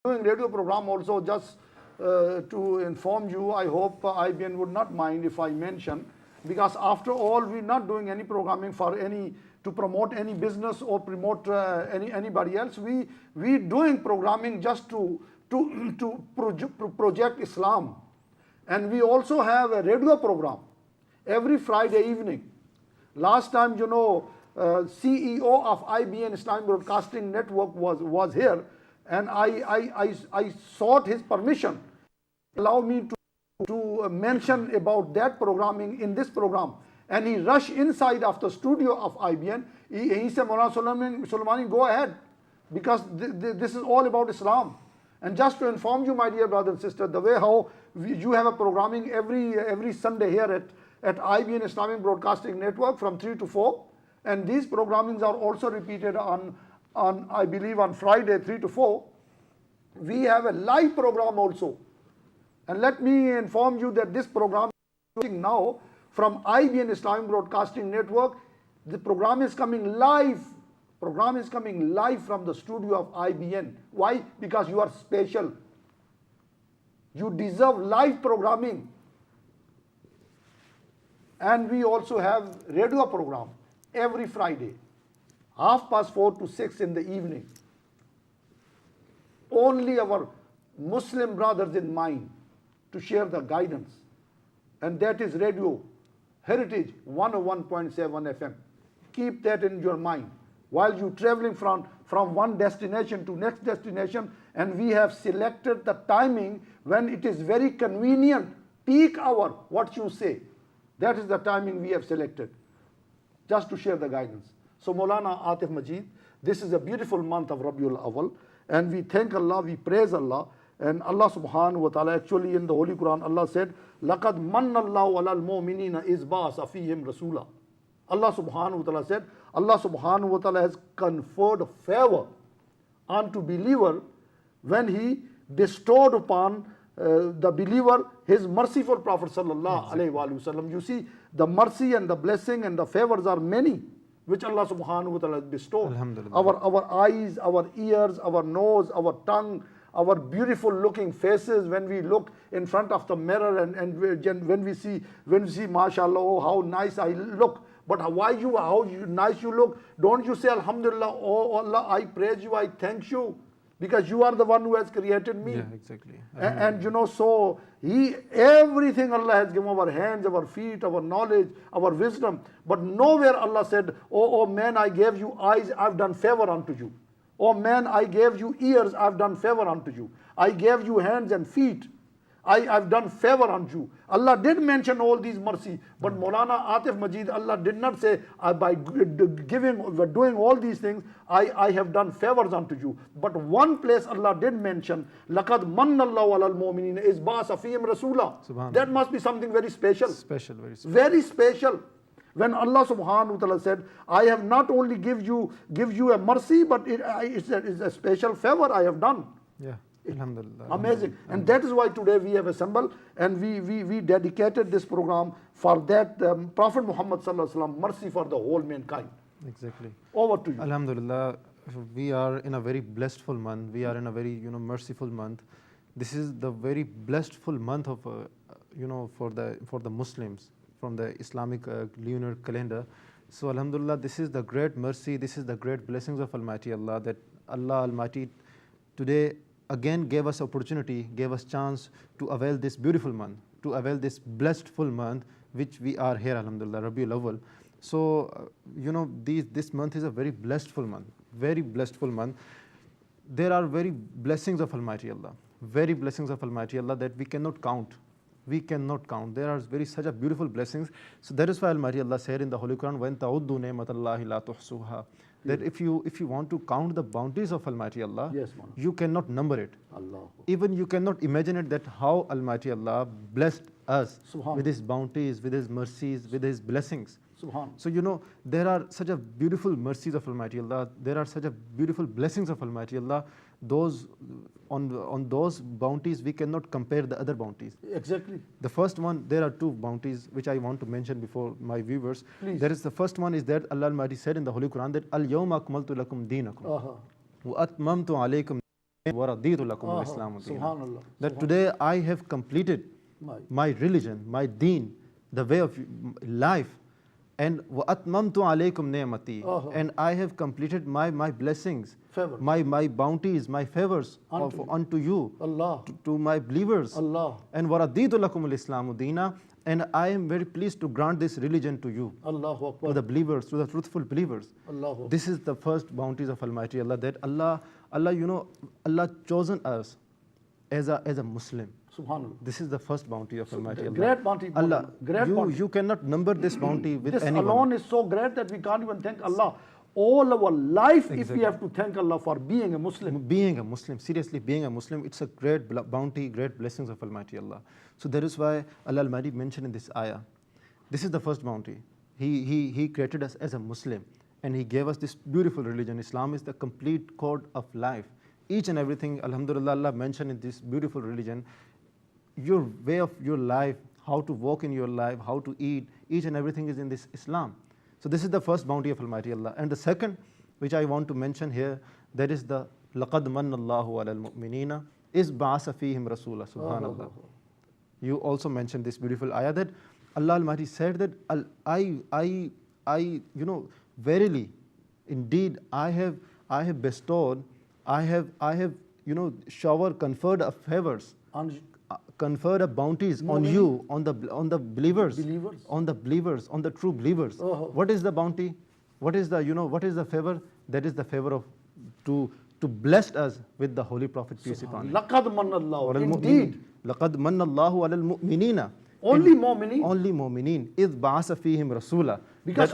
doing radio program also. Just to inform you, I hope IBN would not mind if I mention, because after all, we're not doing any programming for any to promote any business or promote anybody else. We doing programming just to project Islam, and we also have a radio program every Friday evening. Last time, CEO of IBN Islamic Broadcasting Network was here, and I sought his permission, allow me to mention about that programming in this program. And he rushed inside of the studio of IBN. He said, Maulana Suleimani, go ahead, because this is all about Islam. And just to inform you, my dear brother and sister, the way how you have a programming every Sunday here at IBN Islamic Broadcasting Network from 3 to 4, and these programmings are also repeated on I believe on Friday 3 to 4. We have a live program also, and let me inform you that this program is now from IBN Islamic Broadcasting Network. The program is coming live. Program is coming live from the studio of IBN. Why? Because you are special. You deserve live programming. And we also have radio program every Friday, 4:30 to 6 in the evening. Only our Muslim brothers in mind to share the guidance. And that is Radio Heritage 101.7 FM. Keep that in your mind while you traveling from one destination to next destination. And we have selected the timing when it is very convenient, peak hour, what you say. That is the timing we have selected, just to share the guidance. So Maulana Atif Majid, this is a beautiful month of Rabiul Awal, and we thank Allah, we praise Allah. And Allah subhanahu wa ta'ala, actually in the Holy Quran, Allah said, لَقَدْ مَنَّ اللَّهُ عَلَى الْمُؤْمِنِينَ إِذْ بَعَثَ فِيهِمْ رَسُولًا. Allah subhanahu wa ta'ala said, Allah subhanahu wa ta'ala has conferred favor unto believer when he bestowed upon the believer his merciful Prophet sallallahu alaihi wasallam. You see, the mercy and the blessing and the favors are many which Allah subhanahu wa ta'ala bestowed. Our eyes, our ears, our nose, our tongue, our beautiful looking faces when we look in front of the mirror, and when we see mashallah, oh how nice I look. But how nice you look, don't you say alhamdulillah, oh Allah, I praise you, I thank you, because you are the one who has created me. Yeah, exactly. And so everything Allah has given, our hands, our feet, our knowledge, our wisdom. But nowhere Allah said, oh man, I gave you eyes, I've done favor unto you. Oh man, I gave you ears, I've done favor unto you. I gave you hands and feet, I've done favor unto you. Allah did mention all these mercy, but Maulana Atif Majid, Allah did not say, by doing all these things, I have done favors unto you. But one place Allah did mention, لَقَدْ مَنَّ اللَّهُ عَلَى الْمُؤْمِنِينَ إِذْ بَعَثَ فِيهِمْ رَسُولًا. That must be something very special. Special, very special. Very special. When Allah subhanahu wa ta'ala said, I have not only give you a mercy, but it's a special favor I have done. Yeah. Alhamdulillah. Amazing. And that is why today we have assembled, and we dedicated this program for that Prophet Muhammad sallallahu alaihi wasallam, mercy for the whole mankind. Exactly. Over to you. Alhamdulillah, we are in a very blessedful month. We are in a very merciful month. This is the very blessedful month of for the Muslims from the Islamic lunar calendar. So alhamdulillah, this is the great mercy, this is the great blessings of Almighty Allah, that Allah Almighty today again gave us opportunity, gave us chance to avail this beautiful month, to avail this blessedful month which we are here, alhamdulillah, Rabiul Awwal. So this month is a very blessedful month, very blessedful month. There are very blessings of Almighty Allah, very blessings of Almighty Allah that we cannot count. We cannot count. There are such a beautiful blessings. So that is why Almighty Allah said in the Holy Quran, وَإِن تَعُدُّوا نِعْمَةَ اللَّهِ لَا تُحْصُوهَا, that if you want to count the bounties of Almighty Allah, yes, you cannot number it. Allah. Even you cannot imagine it, that how Almighty Allah blessed us with His bounties, with His mercies, with His blessings. Subhan. So there are such a beautiful mercies of Almighty Allah. There are such a beautiful blessings of Almighty Allah. Those on those bounties we cannot compare the other bounties. Exactly. The first one, there are two bounties which I want to mention before my viewers. Please. There is the first one is that Allah Almighty said in the Holy Quran that Al-Yawma akmaltu lakum deenakum wa atmamtu alaykum وَرَضِيتُ لَكُمُ Ah, الْإِسْلَامُ دِينًا. Subhanallah. That today I have completed my religion, my deen, the way of life, and وَأَتْمَمْتُ عَلَيْكُمْ نِعْمَتِي, and I have completed my blessings, Favor. my bounties, my favors unto you, Allah. to my believers. Allah. And وَرَضِيتُ لَكُمُ الْإِسْلَامُ دِينًا, and I am very pleased to grant this religion to you, Allahu to Akbar. the believers, to the truthful believers. Allahu Akbar. This is the first bounties of Almighty Allah, that Allah, Allah chosen us as a Muslim. Subhanallah. This is the first bounty of Almighty Allah. Great bounty. Allah, Great bounty. you cannot number this bounty with This anyone. alone is so great that we can't even thank Allah all our life if we have to thank Allah for being a Muslim. Being a Muslim, seriously, being a Muslim, it's a great bounty, great blessings of Almighty Allah. So that is why Allah Almighty mentioned in this ayah, this is the first bounty. He created us as a Muslim, and He gave us this beautiful religion. Islam is the complete code of life. Each and everything, Alhamdulillah, Allah mentioned in this beautiful religion. Your way of your life, how to walk in your life, how to eat, each and everything is in this Islam. So this is the first bounty of Almighty Allah. And the second, which I want to mention here, that is the لَقَدْ مَنَّ اللَّهُ عَلَى الْمُؤْمِنِينَ إِذْ بَعَثَ فِيهِمْ رَسُولًا. Subhanallah. You also mentioned this beautiful ayah that Allah Almighty said that verily, indeed, I have bestowed, I have conferred of favors, conferred of bounties on you, on the believers, on the believers, on the true believers. What is the bounty? What is the favor? That is the favor of to bless us with the Holy Prophet, peace upon him. Laqad manallahu. Indeed. لَقَدْ مَنَّ اللَّهُ عَلَى الْمُؤْمِنِينَ. Only mu'mineen. Only mu'mineen. إِذْ بَعَثَ فِيهِمْ رَسُولًا. Because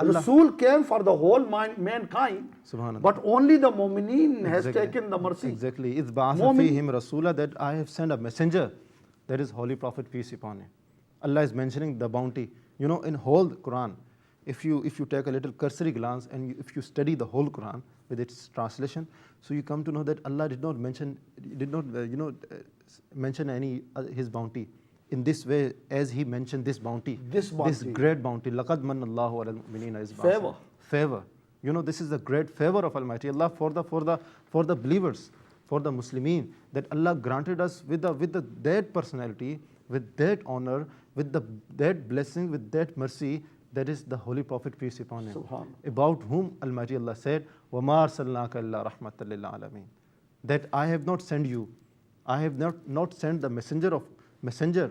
Rasul came for the whole mankind, Subhanallah. but only the mu'mineen has taken the mercy. Exactly. إِذْ بَعَثَ فِيهِمْ رَسُولًا, that I have sent a messenger, that is Holy Prophet, peace upon him. Allah is mentioning the bounty. In whole Quran, if you take a little cursory glance and if you study the whole Quran with its translation, so you come to know that Allah did not mention any His bounty in this way as He mentioned this bounty. This great bounty. لَقَدْ مَنَّ اللَّهُ عَلَى الْمُؤْمِنِينَ إِذْ بَعَثَ. Favor. This is the great favor of Almighty Allah for the believers, for the Muslimin, that Allah granted us with that personality, with that honor, with that blessing, with that mercy, that is the Holy Prophet, peace upon him, about whom Almighty Allah said, وَمَا أَرْسَلْنَاكَ إِلَّا رَحْمَةً لِلْعَالَمِينَ, that I have not sent you, I have not sent the messenger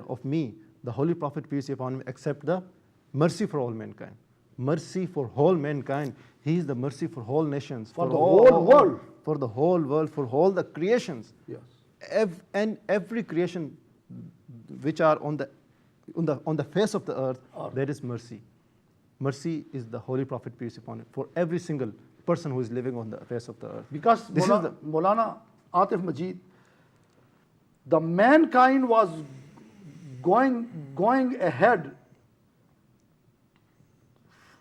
of me, the Holy Prophet, peace upon him, except the mercy for all mankind. Mercy for whole mankind. He is the mercy for whole nations, for the whole world. For the whole world, for all the creations. Yes. And every creation which are on the face of the earth, there is mercy. Mercy is the Holy Prophet, peace upon him, for every single person who is living on the face of the earth. Because Maulana Atif Majid, the mankind was going ahead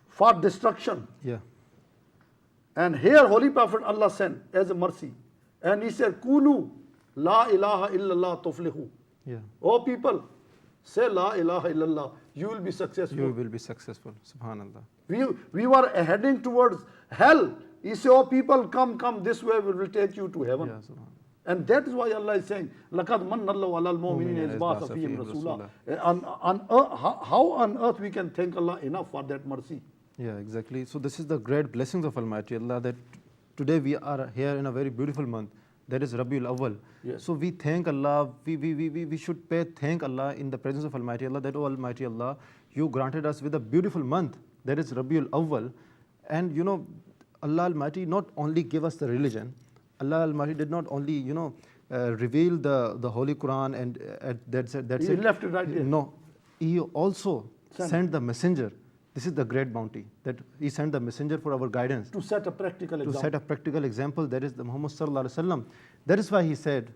for destruction. Yeah. And here Holy Prophet Allah sent as a mercy. And he said, Kulu la ilaha illallah tuflihu. Yeah. Oh people, say la ilaha illallah, you will be successful. You will be successful. Subhanallah. We were heading towards hell. He said, oh people, come this way, we will take you to heaven. Yeah, subhanallah. And that is why Allah is saying, لَقَدْ مَنَّ اللَّهُ عَلَى الْمُؤْمِنِينَ إِذْ بَعَثَ فِيهِمْ رَسُولًا. How on earth we can thank Allah enough for that mercy? Yeah, exactly. So this is the great blessings of Almighty Allah, that today we are here in a very beautiful month, that is Rabiul Awwal. Yes. So we thank Allah, we should thank Allah in the presence of Almighty Allah, that, oh Almighty Allah, you granted us with a beautiful month, that is Rabiul Awwal. And Allah Almighty not only gave us the religion, Allah Almighty did not only reveal the Holy Quran and that's it. He left it right there. No, He also sent the messenger. This is the great bounty, that He sent the messenger for our guidance. To set a practical example. To set a practical example, that is the Muhammad Sallallahu Alaihi Wasallam. That is why he said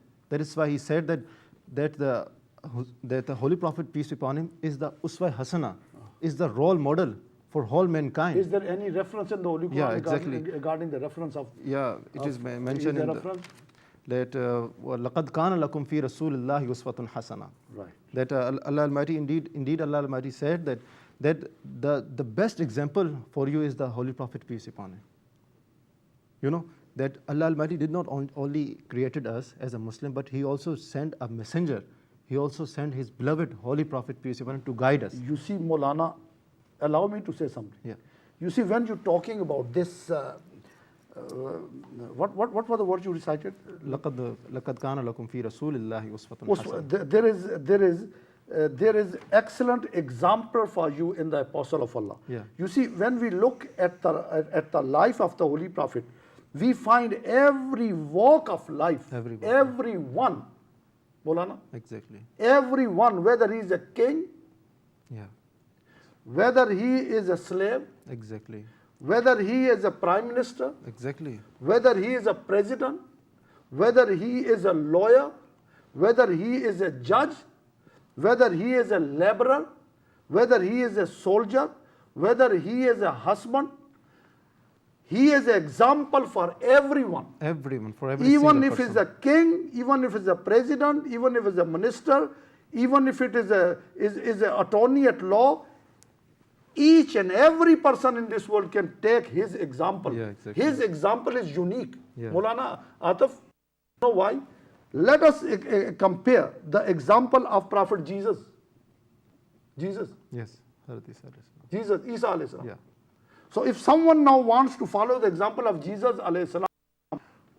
that the Holy Prophet, peace upon him, is the Uswa Hasana, is the role model for whole mankind. Is there any reference in the Holy Quran exactly. regarding the reference of? Yeah, it is mentioned in that لَقَدْ كَانَ لَكُمْ فِي رَسُولِ اللَّهِ أُسْوَةٌ حَسَنَةٌ. Right. That Allah Almighty, indeed Allah Almighty said that the best example for you is the Holy Prophet, peace upon him. that Allah Almighty did not only created us as a Muslim, but He also sent a messenger. He also sent His beloved Holy Prophet, peace be upon him, to guide us. You see, Maulana, allow me to say something. Yeah. You see, when you're talking about this, what were the words you recited? لقد كان لكم في رسول الله أسوة حسنة. There is excellent example for you in the Apostle of Allah. Yeah. You see, when we look at the life of the Holy Prophet, we find every walk of life, everyone, Maulana, Exactly. everyone, whether he is a king, Yeah. whether he is a slave, Exactly. whether he is a prime minister, Exactly. whether he is a president, whether he is a lawyer, whether he is a judge, whether he is a laborer, whether he is a soldier, whether he is a husband, he is an example for everyone. Everyone, for every Even single if person. he's a king, even if he's a president, even if he's a minister, even if it is an attorney at law, each and every person in this world can take his example. Yeah, exactly. His example is unique. Yeah. Maulana Ataf, you know why? Let us compare the example of Prophet Jesus. Jesus, Yes. Hazrat Isa alayhi salam. Jesus, Isa alayhi salam. Yeah. So if someone now wants to follow the example of Jesus alayhi salam,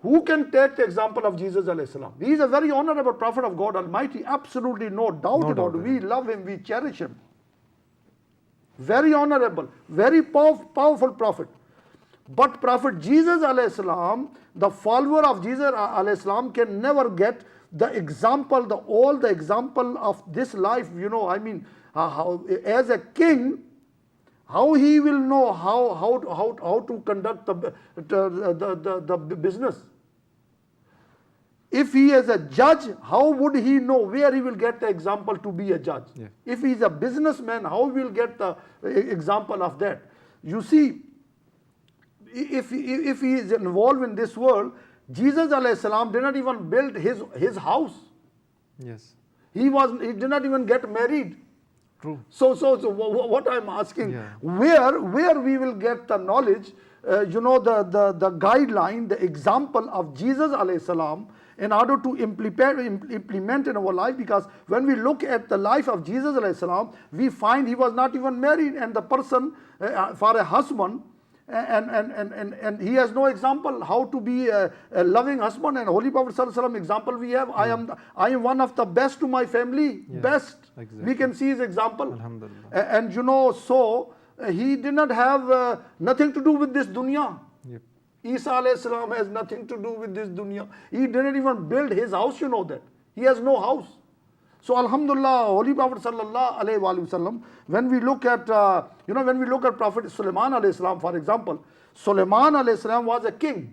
who can take the example of Jesus alayhi salam? He is a very honorable prophet of God Almighty, absolutely no doubt No about doubt it. We love him, we cherish him. Very honorable, very powerful prophet. But Prophet Jesus alayhi salam, the follower of Jesus alayhi salam, can never get the example, all the example of this life. You know, I mean, how as a king, how he will know how to conduct the business. If he is a judge, how would he know where he will get the example to be a judge? Yeah. If he is a businessman, how will get the example of that? You see, if he is involved in this world, Jesus alayhi salam did not even build his house. Yes. He did not even get married. True. So what I'm asking, Yeah. where we will get the knowledge, the guideline, the example of Jesus alayhi salam in order to implement in our life, because when we look at the life of Jesus alayhi salam, we find he was not even married, and the person for a husband, and he has no example how to be a loving husband. And Holy Prophet sallallahu alaihi wasallam example we have, I am one of the best to my family, Yeah, best. exactly. We can see his example. Alhamdulillah. And he did not have nothing to do with this dunya. Yep. Isa alayhi salam has nothing to do with this dunya. He didn't even build his house, you know that. He has no house. So Alhamdulillah, Holy Prophet sallallahu alaihi wasallam, when we look at Prophet Sulaiman alayhi salam, for example, Sulaiman alayhi salam was a king.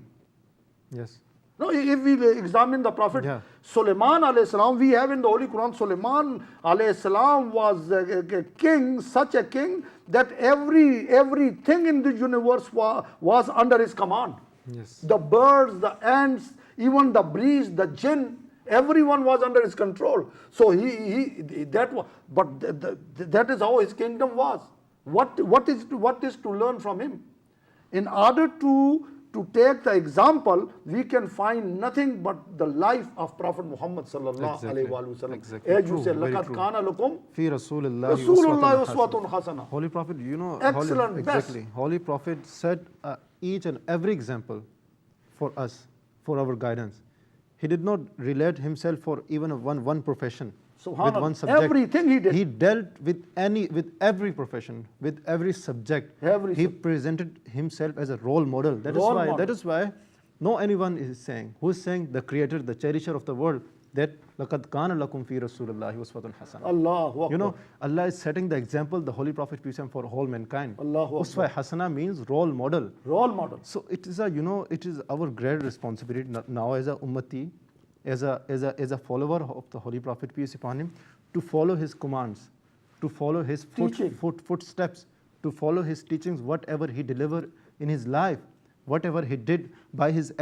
Yes. No, if we examine the Prophet Yeah. Sulaiman alayhi salam, we have in the Holy Quran, Sulaiman alayhi salam was a king, such a king that everything in the universe was under his command. Yes. The birds, the ants, even the breeze, the jinn, everyone was under his control. So that is how his kingdom was. What is to learn from him? In order to take the example, we can find nothing but the life of Prophet Muhammad sallallahu alaihi wasallam. Exactly. As you True, say, very laqad true. kana lakum Fi Rasulullah Rasulullah uswatun hasana. Holy Prophet, Excellent, exactly. Holy Prophet set each and every example for us, for our guidance. He did not relate himself for even one profession, with Subhanallah. one subject. Everything he did. He dealt with every profession, with every subject. He presented himself as a role model. That is why no anyone is saying, who is saying the creator, the cherisher of the world, that لَقَدْ كَانَ لَكُمْ فِي رَسُولِ اللَّهِ أُسْوَةٌ حَسَنَةٌ. Allahu Akbar. You know, Allah is setting the example, the Holy Prophet peace be upon him, for whole mankind. Allahu Uswa Hasana means role model. Role model. So it is our great responsibility now as a ummati, as a follower of the Holy Prophet peace be upon him, to follow his commands, to follow his footsteps, to follow his teachings, whatever he delivered in his life, whatever he did by his